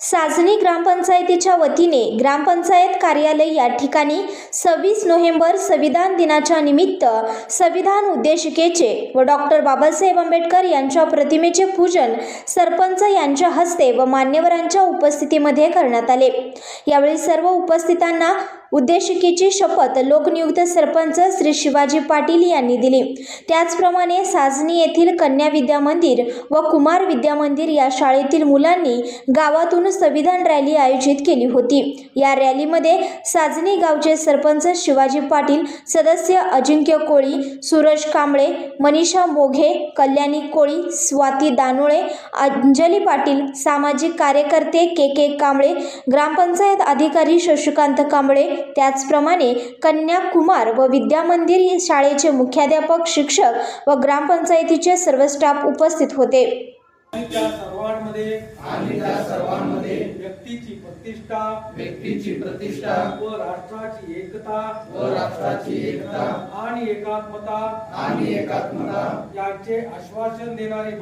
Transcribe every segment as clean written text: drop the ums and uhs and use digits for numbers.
साजनी ग्रामपंचायतीच्या वतीने ग्रामपंचायत कार्यालय या ठिकाणी 26 नोव्हेंबर संविधान दिनाच्या निमित्त संविधान उद्देशिकेचे व डॉक्टर बाबासाहेब आंबेडकर यांच्या प्रतिमेचे पूजन सरपंच यांच्या हस्ते व मान्यवरांच्या उपस्थितीमध्ये करण्यात आले। यावेळी सर्व उपस्थितांना उद्देशिकेची शपथ लोकनियुक्त सरपंच श्री शिवाजी पाटील यांनी दिली। त्याचप्रमाणे साजनी येथील कन्या विद्या मंदिर व कुमार विद्या मंदिर या शाळेतील मुलांनी गावातून संविधान रॅली आयोजित केली होती। या रॅलीमध्ये साजनी गावचे सरपंच शिवाजी पाटील, सदस्य अजिंक्य कोळी, सूरज कांबळे, मनीषा मोघे, कल्याणी कोळी, स्वाती दानोळे, अंजली पाटील, सामाजिक कार्यकर्ते के कांबळे, ग्रामपंचायत अधिकारी शशिकांत कांबळे, त्याचप्रमाणे कन्या कुमार व विद्या मंदिर शाळेचे मुख्याध्यापक, शिक्षक व ग्रामपंचायतीचे सर्व स्टाफ उपस्थित होते। सर्वांमध्ये व्यक्तीची प्रतिष्ठा व राष्ट्राची एकता आणि एकात्मता यांचे आश्वासन देणारी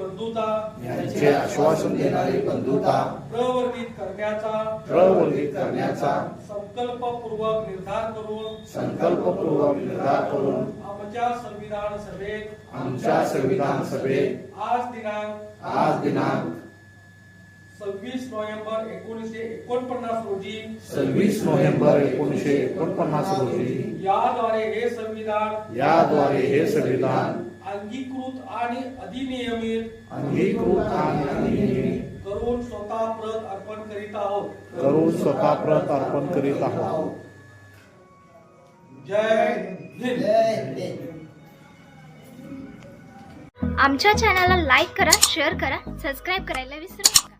बंधुता प्रवर्धित करण्याचा संकल्पपूर्वक निर्धार करून आमच्या संविधान सभेत आज दिनांक 26 नोव्हेंबर 1949 रोजी याद्वारे हे संविधान अंगीकृत आणि अधिनियमित करून स्वतः प्रत अर्पण करीत आहोत। जय हिंद। आमच्या चॅनलला लाईक करा, शेअर करा, सबस्क्राईब करायला विसरू नका।